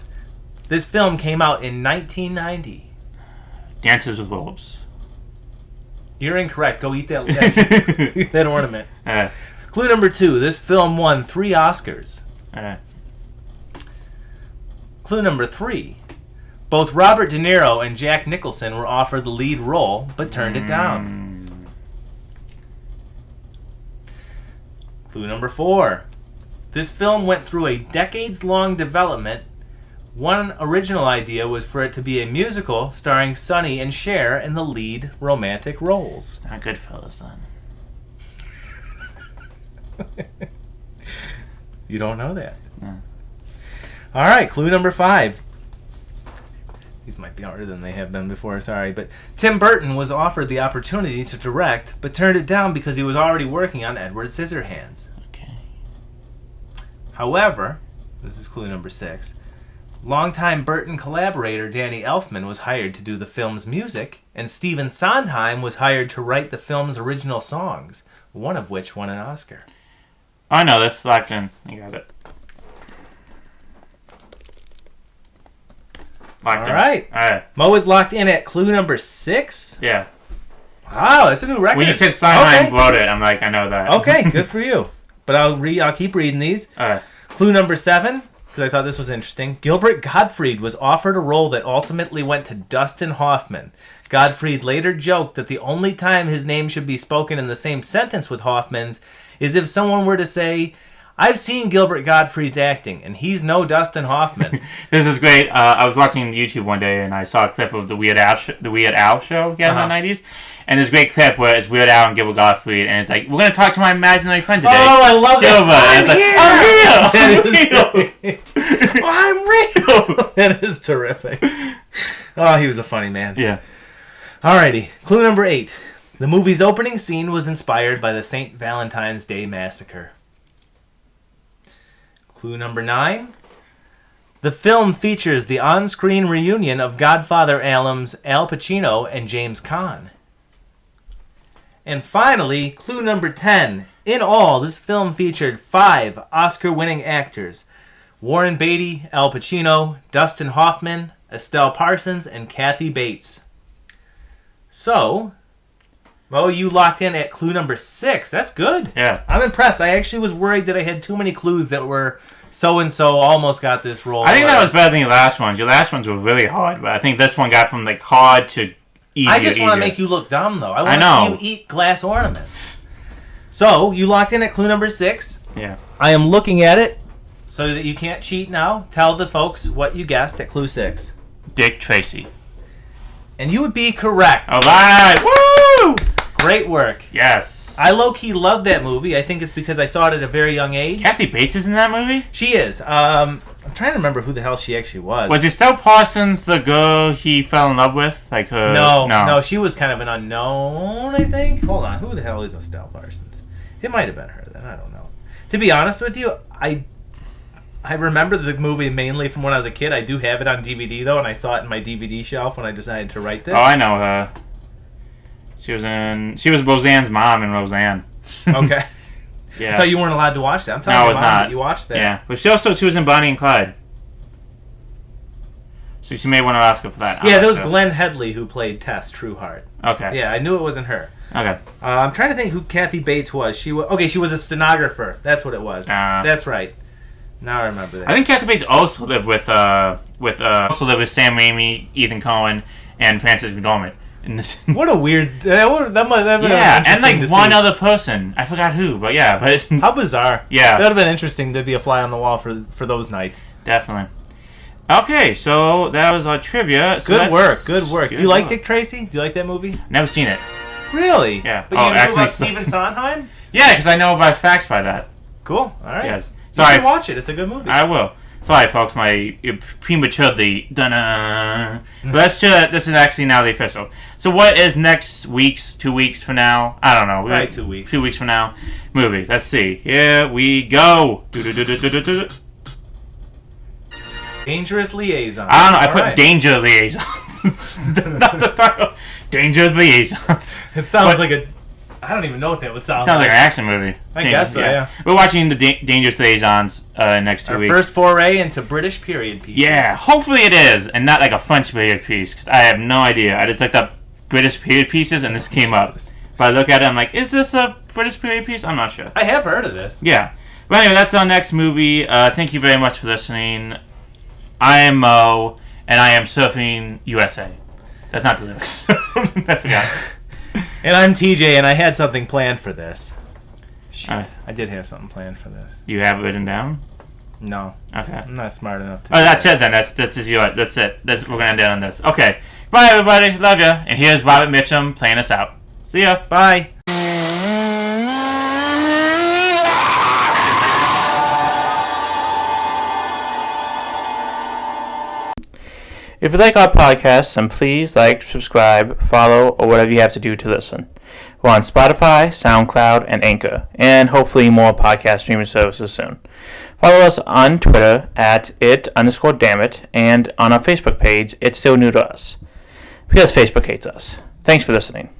This film came out in 1990. Dances with Wolves. You're incorrect. Go eat that, eat that ornament. Clue number 2. This film won 3 Oscars. Clue number 3. Both Robert De Niro and Jack Nicholson were offered the lead role, but turned it down. Clue number 4. This film went through a decades-long development. One original idea was for it to be a musical starring Sonny and Cher in the lead romantic roles. Not Goodfellas, then. You don't know that? No. All right, clue number 5. These might be harder than they have been before, sorry. But Tim Burton was offered the opportunity to direct, but turned it down because he was already working on Edward Scissorhands. Okay. However, this is clue number 6, longtime Burton collaborator Danny Elfman was hired to do the film's music, and Stephen Sondheim was hired to write the film's original songs, one of which won an Oscar. Oh, no, that's locked in. I got it. All right. Mo is locked in at clue number 6. Yeah. Wow, that's a new record. When you said Sondheim wrote it, I'm like, I know that. Okay, good for you. But I'll keep reading these. Clue number 7, because I thought this was interesting. Gilbert Gottfried was offered a role that ultimately went to Dustin Hoffman. Gottfried later joked that the only time his name should be spoken in the same sentence with Hoffman's is if someone were to say, I've seen Gilbert Gottfried's acting, and he's no Dustin Hoffman. This is great. I was watching YouTube one day, and I saw a clip of the Weird Al show in the 90s. And there's a great clip where it's Weird Al and Gilbert Gottfried, and it's like, we're going to talk to my imaginary friend today. Oh, I love Gilbert. I'm real! That is terrific. Oh, he was a funny man. Yeah. Alrighty, clue number 8. The movie's opening scene was inspired by the St. Valentine's Day Massacre. Clue number 9. The film features the on-screen reunion of Godfather alums Al Pacino and James Caan. And finally, clue number 10. In all, this film featured 5 Oscar-winning actors. Warren Beatty, Al Pacino, Dustin Hoffman, Estelle Parsons, and Kathy Bates. So, well, you locked in at clue number 6. That's good. Yeah. I'm impressed. I actually was worried that I had too many clues that were so-and-so almost got this role. I think that was better than your last ones. Your last ones were really hard, but I think this one got from like hard to easier. I just want to make you look dumb, though. I want know. to see you eat glass ornaments. So, you locked in at clue number 6. Yeah. I am looking at it so that you can't cheat now. Tell the folks what you guessed at clue 6. Dick Tracy. And you would be correct. All right. Woo! Great work. Yes. I low-key love that movie. I think it's because I saw it at a very young age. Kathy Bates is in that movie? She is. I'm trying to remember who the hell she actually was. Was Estelle Parsons the girl he fell in love with? Like her? No, she was kind of an unknown, I think. Hold on. Who the hell is Estelle Parsons? It might have been her then. I don't know. To be honest with you, I remember the movie mainly from when I was a kid. I do have it on DVD, though, and I saw it in my DVD shelf when I decided to write this. Oh, I know her. She was Roseanne's mom in Roseanne. Okay. Yeah. I thought you weren't allowed to watch that. I'm telling No, I you, was Mom, not. that you watched that. Yeah, but she was in Bonnie and Clyde. So she may want to ask her for that. Yeah, that was Glenn Headley who played Tess Trueheart. Okay. Yeah, I knew it wasn't her. Okay. I'm trying to think who Kathy Bates was. She was a stenographer. That's what it was. That's right. Now I remember that. I think Kathy Bates also lived with Sam Raimi, Ethan Coen, and Frances McDormand. What a weird. That might have been and like to one see. other person. I forgot who, but yeah. But How bizarre. Yeah. That would have been interesting to be a fly on the wall for those nights. Definitely. Okay, so that was our trivia. So Good work. Do you like Dick Tracy? Do you like that movie? Never seen it. Really? Yeah. But you knew about Stephen Sondheim? Yeah, because I know about facts by that. Cool. All right. Yes. You should watch it. It's a good movie. I will. Sorry, folks, my prematurely. Let's do it. This is actually now the official. So, what is next week's 2 weeks from now? I don't know. Right, 2 weeks. 2 weeks from now. Movie. Let's see. Here we go. Dangerous Liaison. I don't know. I put Danger Liaisons. Not the title. Danger Liaisons. It sounds like a. I don't even know what that would sound Sounds like an action movie. I guess so, yeah. We're watching the Dangerous Liaisons next 2 weeks. Our first foray into British period pieces. Yeah, hopefully it is, and not like a French period piece, because I have no idea. I just looked up British period pieces, and this came up. But I look at it, I'm like, is this a British period piece? I'm not sure. I have heard of this. Yeah. But anyway, that's our next movie. Thank you very much for listening. I am Mo, and I am surfing USA. That's not the lyrics. I forgot. And I'm TJ, and I had something planned for this. Shit, Alright. I did have something planned for this. You have it written down? No. Okay. I'm not smart enough to. Oh, that's it then. That's it. We're gonna end it on this. Okay. Bye, everybody. Love ya. And here's Robert Mitchum playing us out. See ya. Bye. If you like our podcast, then please like, subscribe, follow, or whatever you have to do to listen. We're on Spotify, SoundCloud, and Anchor, and hopefully more podcast streaming services soon. Follow us on Twitter at @it_dammit, and on our Facebook page, It's Still New to Us. Because Facebook hates us. Thanks for listening.